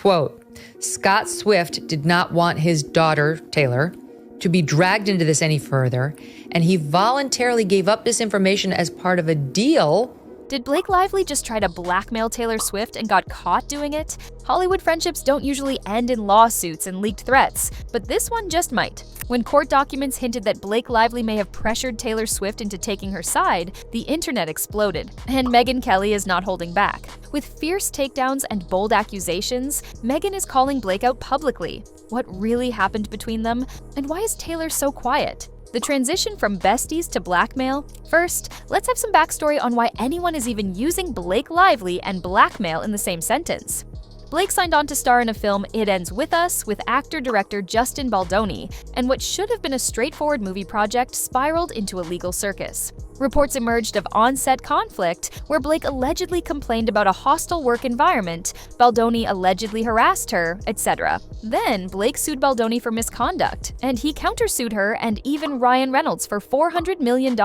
Quote, Scott Swift did not want his daughter, Taylor, to be dragged into this any further, and he voluntarily gave up this information as part of a deal. Did Blake Lively just try to blackmail Taylor Swift and got caught doing it? Hollywood friendships don't usually end in lawsuits and leaked threats, but this one just might. When court documents hinted that Blake Lively may have pressured Taylor Swift into taking her side, the internet exploded, and Megyn Kelly is not holding back. With fierce takedowns and bold accusations, Megyn is calling Blake out publicly. What really happened between them, and why is Taylor so quiet? The transition from besties to blackmail? First, let's have some backstory on why anyone is even using Blake Lively and blackmail in the same sentence. Blake signed on to star in a film It Ends With Us with actor-director Justin Baldoni, and what should have been a straightforward movie project spiraled into a legal circus. Reports emerged of on-set conflict where Blake allegedly complained about a hostile work environment, Baldoni allegedly harassed her, etc. Then, Blake sued Baldoni for misconduct, and he countersued her and even Ryan Reynolds for $400 million,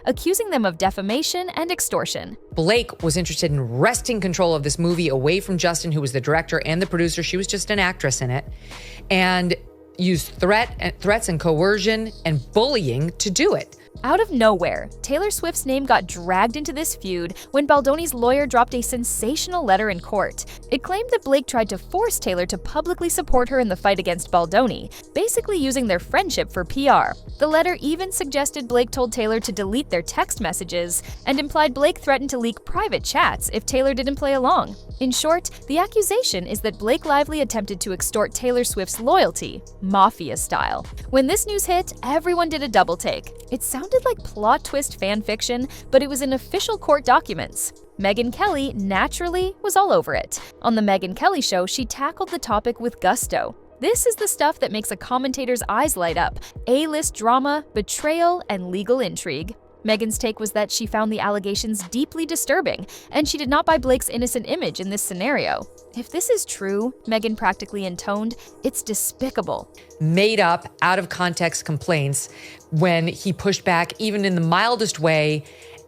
accusing them of defamation and extortion. Blake was interested in wresting control of this movie away from Justin, who was the director and the producer. She was just an actress in it, and used threats and coercion and bullying to do it. Out of nowhere, Taylor Swift's name got dragged into this feud when Baldoni's lawyer dropped a sensational letter in court. It claimed that Blake tried to force Taylor to publicly support her in the fight against Baldoni, basically using their friendship for PR. The letter even suggested Blake told Taylor to delete their text messages and implied Blake threatened to leak private chats if Taylor didn't play along. In short, the accusation is that Blake Lively attempted to extort Taylor Swift's loyalty, mafia style. When this news hit, everyone did a double take. It sounded like plot twist fan fiction, but it was in official court documents. Megyn Kelly, naturally, was all over it. On The Megyn Kelly Show, she tackled the topic with gusto. This is the stuff that makes a commentator's eyes light up: A-list drama, betrayal, and legal intrigue. Megyn's take was that she found the allegations deeply disturbing, and she did not buy Blake's innocent image in this scenario. If this is true, Megyn practically intoned, it's despicable. Made up, out of context complaints when he pushed back even in the mildest way,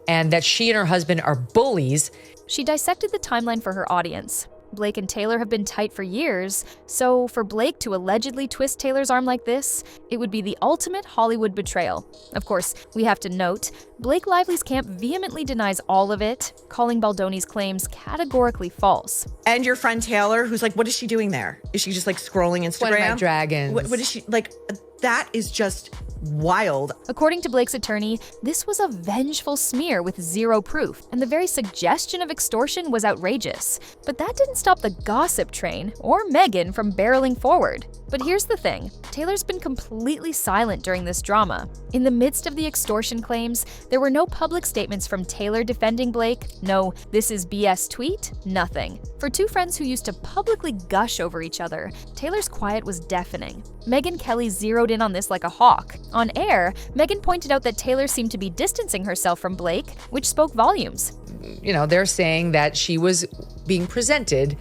and that she and her husband are bullies. She dissected the timeline for her audience. Blake and Taylor have been tight for years, so for Blake to allegedly twist Taylor's arm like this, it would be the ultimate Hollywood betrayal. Of course, we have to note, Blake Lively's camp vehemently denies all of it, calling Baldoni's claims categorically false. And your friend Taylor, who's like, what is she doing there? Is she just like scrolling Instagram? One of my dragons. What is she, like, that is just wild. According to Blake's attorney, this was a vengeful smear with zero proof, and the very suggestion of extortion was outrageous. But that didn't stop the gossip train or Megyn from barreling forward. But here's the thing, Taylor's been completely silent during this drama. In the midst of the extortion claims, there were no public statements from Taylor defending Blake, no "this is BS" tweet, nothing. For two friends who used to publicly gush over each other, Taylor's quiet was deafening. Megyn Kelly zeroed in on this like a hawk. On air, Megyn pointed out that Taylor seemed to be distancing herself from Blake, which spoke volumes. You know, they're saying that she was being presented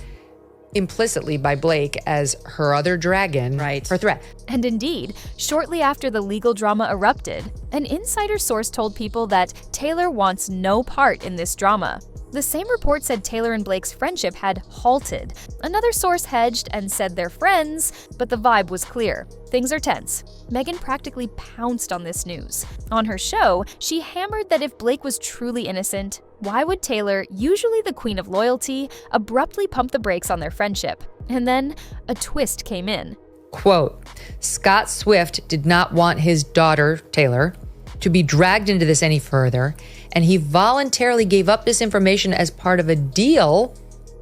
implicitly by Blake as her other dragon, right, her threat. And indeed, shortly after the legal drama erupted, an insider source told people that Taylor wants no part in this drama. The same report said Taylor and Blake's friendship had halted. Another source hedged and said they're friends, but the vibe was clear. Things are tense. Megyn practically pounced on this news. On her show, she hammered that if Blake was truly innocent, why would Taylor, usually the queen of loyalty, abruptly pump the brakes on their friendship? And then a twist came in. Quote, Scott Swift did not want his daughter, Taylor, to be dragged into this any further, and he voluntarily gave up this information as part of a deal.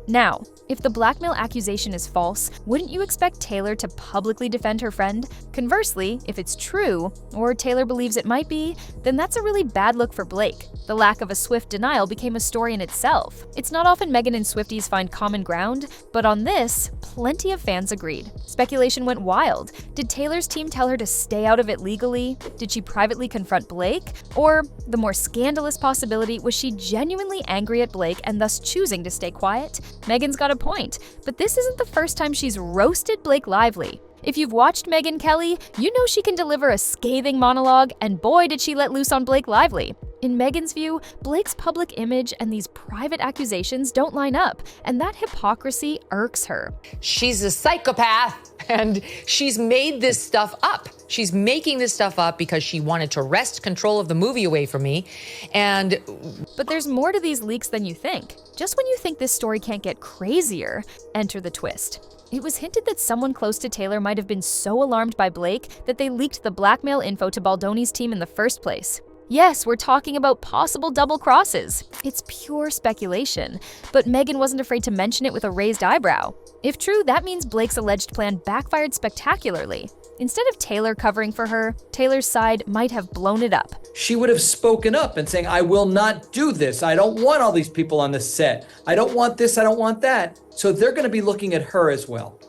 Now, if the blackmail accusation is false, wouldn't you expect Taylor to publicly defend her friend? Conversely, if it's true, or Taylor believes it might be, then that's a really bad look for Blake. The lack of a Swift denial became a story in itself. It's not often Megyn and Swifties find common ground, but on this, plenty of fans agreed. Speculation went wild. Did Taylor's team tell her to stay out of it legally? Did she privately confront Blake? Or, the more scandalous possibility, was she genuinely angry at Blake and thus choosing to stay quiet? Megyn's got a point, but this isn't the first time she's roasted Blake Lively. If you've watched Megyn Kelly, you know she can deliver a scathing monologue, and boy did she let loose on Blake Lively. In Megyn's view, Blake's public image and these private accusations don't line up, and that hypocrisy irks her. She's a psychopath, and she's made this stuff up. She's making this stuff up because she wanted to wrest control of the movie away from me. But there's more to these leaks than you think. Just when you think this story can't get crazier, enter the twist. It was hinted that someone close to Taylor might have been so alarmed by Blake that they leaked the blackmail info to Baldoni's team in the first place. Yes, we're talking about possible double crosses. It's pure speculation, but Megyn wasn't afraid to mention it with a raised eyebrow. If true, that means Blake's alleged plan backfired spectacularly. Instead of Taylor covering for her, Taylor's side might have blown it up. She would have spoken up and saying, I will not do this. I don't want all these people on the set. I don't want this, I don't want that. So they're going to be looking at her as well.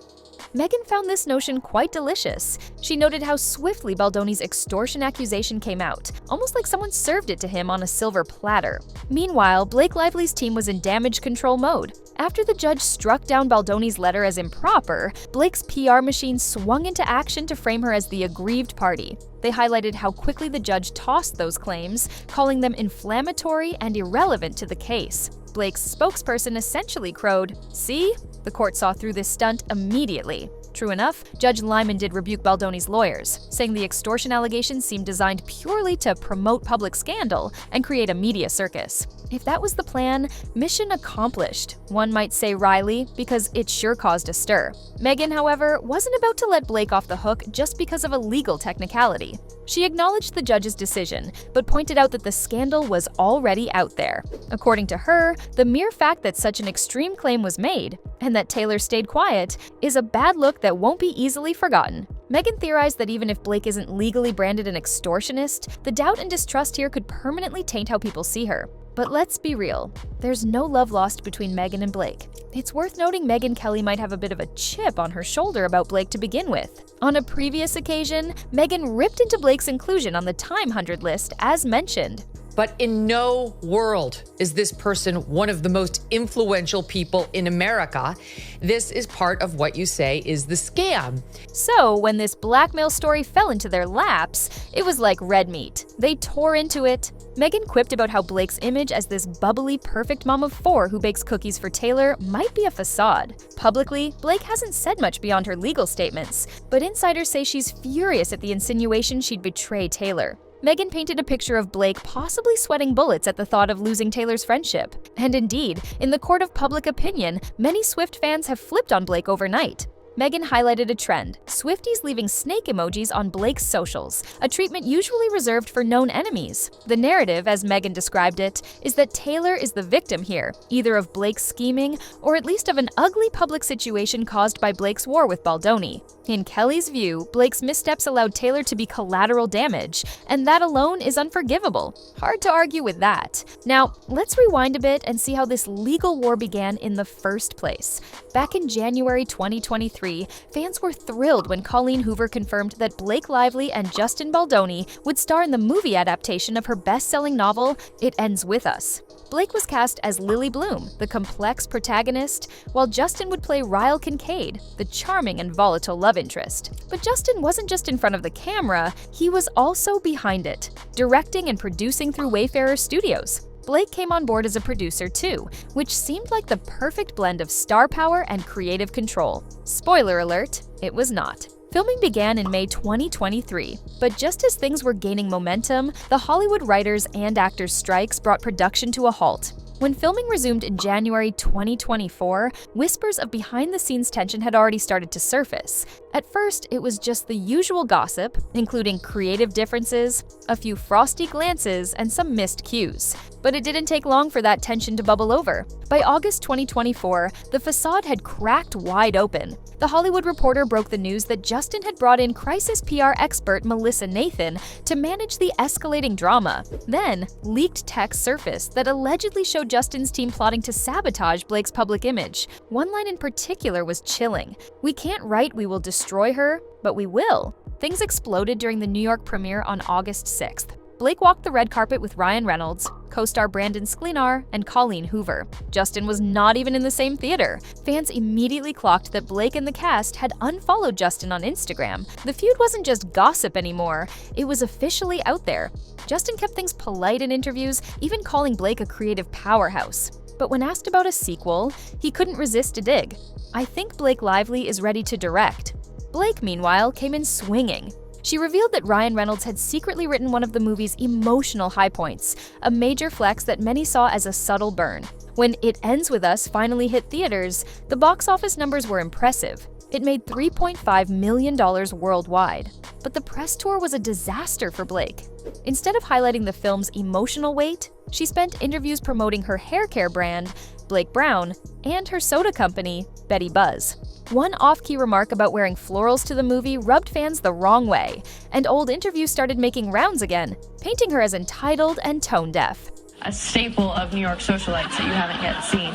Megyn found this notion quite delicious. She noted how swiftly Baldoni's extortion accusation came out, almost like someone served it to him on a silver platter. Meanwhile, Blake Lively's team was in damage control mode. After the judge struck down Baldoni's letter as improper, Blake's PR machine swung into action to frame her as the aggrieved party. They highlighted how quickly the judge tossed those claims, calling them inflammatory and irrelevant to the case. Blake's spokesperson essentially crowed, "See?" The court saw through this stunt immediately. True enough, Judge Lyman did rebuke Baldoni's lawyers, saying the extortion allegations seemed designed purely to promote public scandal and create a media circus. If that was the plan, mission accomplished, one might say wryly, because it sure caused a stir. Megyn, however, wasn't about to let Blake off the hook just because of a legal technicality. She acknowledged the judge's decision, but pointed out that the scandal was already out there. According to her, the mere fact that such an extreme claim was made, and that Taylor stayed quiet, is a bad look that won't be easily forgotten. Megyn theorized that even if Blake isn't legally branded an extortionist, the doubt and distrust here could permanently taint how people see her. But let's be real, there's no love lost between Megyn and Blake. It's worth noting Megyn Kelly might have a bit of a chip on her shoulder about Blake to begin with. On a previous occasion, Megyn ripped into Blake's inclusion on the Time 100 list as mentioned. But in no world is this person one of the most influential people in America. This is part of what you say is the scam. So when this blackmail story fell into their laps, it was like red meat. They tore into it. Megyn quipped about how Blake's image as this bubbly, perfect mom of 4 who bakes cookies for Taylor might be a facade. Publicly, Blake hasn't said much beyond her legal statements, but insiders say she's furious at the insinuation she'd betray Taylor. Megyn painted a picture of Blake possibly sweating bullets at the thought of losing Taylor's friendship. And indeed, in the court of public opinion, many Swift fans have flipped on Blake overnight. Megyn highlighted a trend: Swifties leaving snake emojis on Blake's socials, a treatment usually reserved for known enemies. The narrative, as Megyn described it, is that Taylor is the victim here, either of Blake's scheming or at least of an ugly public situation caused by Blake's war with Baldoni. In Kelly's view, Blake's missteps allowed Taylor to be collateral damage, and that alone is unforgivable. Hard to argue with that. Now, let's rewind a bit and see how this legal war began in the first place. Back in January 2023, fans were thrilled when Colleen Hoover confirmed that Blake Lively and Justin Baldoni would star in the movie adaptation of her best-selling novel, It Ends With Us. Blake was cast as Lily Bloom, the complex protagonist, while Justin would play Ryle Kincaid, the charming and volatile love interest. But Justin wasn't just in front of the camera, he was also behind it, directing and producing through Wayfarer Studios. Blake came on board as a producer too, which seemed like the perfect blend of star power and creative control. Spoiler alert, it was not. Filming began in May 2023, but just as things were gaining momentum, the Hollywood writers and actors' strikes brought production to a halt. When filming resumed in January 2024, whispers of behind-the-scenes tension had already started to surface. At first, it was just the usual gossip, including creative differences, a few frosty glances, and some missed cues. But it didn't take long for that tension to bubble over. By August 2024, the facade had cracked wide open. The Hollywood Reporter broke the news that Justin had brought in crisis PR expert Melissa Nathan to manage the escalating drama. Then, leaked text surfaced that allegedly showed Justin's team plotting to sabotage Blake's public image. One line in particular was chilling. "We can't write we will destroy her, but we will." Things exploded during the New York premiere on August 6th. Blake walked the red carpet with Ryan Reynolds, co-star Brandon Sklenar, and Colleen Hoover. Justin was not even in the same theater. Fans immediately clocked that Blake and the cast had unfollowed Justin on Instagram. The feud wasn't just gossip anymore, it was officially out there. Justin kept things polite in interviews, even calling Blake a creative powerhouse. But when asked about a sequel, he couldn't resist a dig. "I think Blake Lively is ready to direct." Blake, meanwhile, came in swinging. She revealed that Ryan Reynolds had secretly written one of the movie's emotional high points, a major flex that many saw as a subtle burn. When It Ends With Us finally hit theaters, the box office numbers were impressive. It made $3.5 million worldwide. But the press tour was a disaster for Blake. Instead of highlighting the film's emotional weight, she spent interviews promoting her hair care brand, Blake Brown, and her soda company, Betty Buzz. One off-key remark about wearing florals to the movie rubbed fans the wrong way, and old interviews started making rounds again, painting her as entitled and tone-deaf. A staple of New York socialites that you haven't yet seen.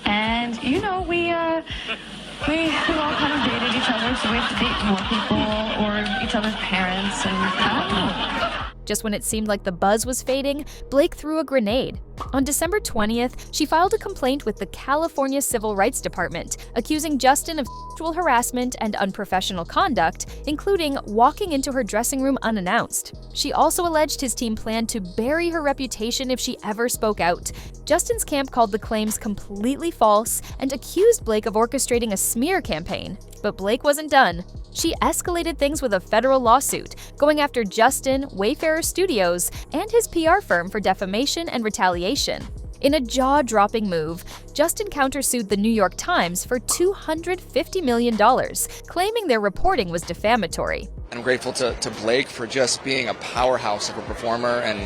And, you know, we all kind of dated each other, so we have to date more people or each other's parents, and I don't know. Just when it seemed like the buzz was fading, Blake threw a grenade. On December 20th, she filed a complaint with the California Civil Rights Department, accusing Justin of sexual harassment and unprofessional conduct, including walking into her dressing room unannounced. She also alleged his team planned to bury her reputation if she ever spoke out. Justin's camp called the claims completely false and accused Blake of orchestrating a smear campaign. But Blake wasn't done. She escalated things with a federal lawsuit, going after Justin, Wayfarer Studios, and his PR firm for defamation and retaliation. In a jaw-dropping move, Justin countersued the New York Times for $250 million, claiming their reporting was defamatory. I'm grateful to Blake for just being a powerhouse of a performer and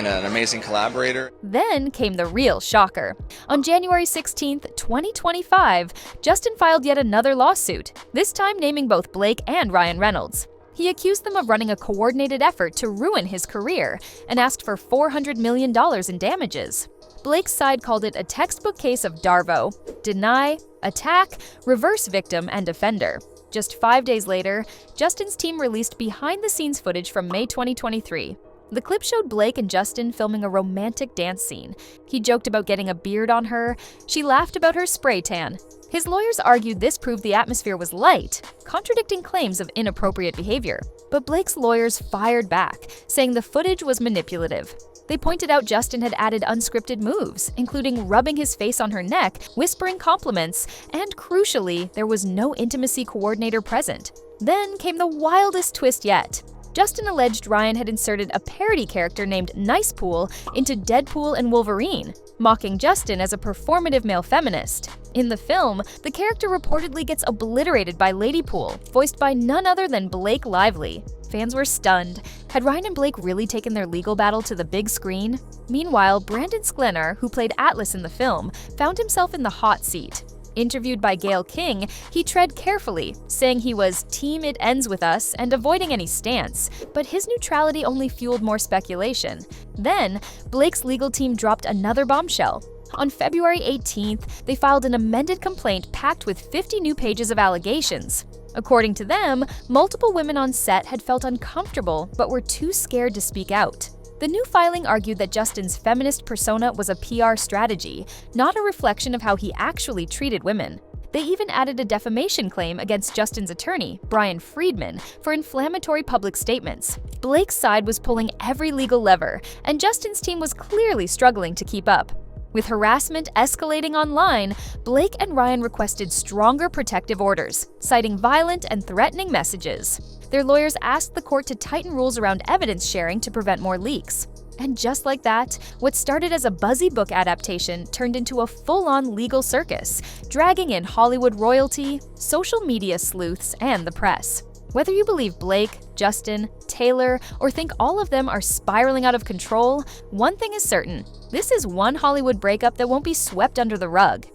an amazing collaborator. Then came the real shocker. On January 16, 2025, Justin filed yet another lawsuit, this time naming both Blake and Ryan Reynolds. He accused them of running a coordinated effort to ruin his career and asked for $400 million in damages. Blake's side called it a textbook case of Darvo: deny, attack, reverse victim, and offender. Just 5 days later, Justin's team released behind-the-scenes footage from May 2023. The clip showed Blake and Justin filming a romantic dance scene. He joked about getting a beard on her. She laughed about her spray tan. His lawyers argued this proved the atmosphere was light, contradicting claims of inappropriate behavior. But Blake's lawyers fired back, saying the footage was manipulative. They pointed out Justin had added unscripted moves, including rubbing his face on her neck, whispering compliments, and crucially, there was no intimacy coordinator present. Then came the wildest twist yet. Justin alleged Ryan had inserted a parody character named Nice Pool into Deadpool and Wolverine, mocking Justin as a performative male feminist. In the film, the character reportedly gets obliterated by Lady Pool, voiced by none other than Blake Lively. Fans were stunned. Had Ryan and Blake really taken their legal battle to the big screen? Meanwhile, Brandon Sklenar, who played Atlas in the film, found himself in the hot seat. Interviewed by Gayle King, he tread carefully, saying he was Team It Ends With Us and avoiding any stance, but his neutrality only fueled more speculation. Then, Blake's legal team dropped another bombshell. On February 18th, they filed an amended complaint packed with 50 new pages of allegations. According to them, multiple women on set had felt uncomfortable but were too scared to speak out. The new filing argued that Justin's feminist persona was a PR strategy, not a reflection of how he actually treated women. They even added a defamation claim against Justin's attorney, Brian Friedman, for inflammatory public statements. Blake's side was pulling every legal lever, and Justin's team was clearly struggling to keep up. With harassment escalating online, Blake and Ryan requested stronger protective orders, citing violent and threatening messages. Their lawyers asked the court to tighten rules around evidence sharing to prevent more leaks. And just like that, what started as a buzzy book adaptation turned into a full-on legal circus, dragging in Hollywood royalty, social media sleuths, and the press. Whether you believe Blake, Justin, Taylor, or think all of them are spiraling out of control, one thing is certain: this is one Hollywood breakup that won't be swept under the rug.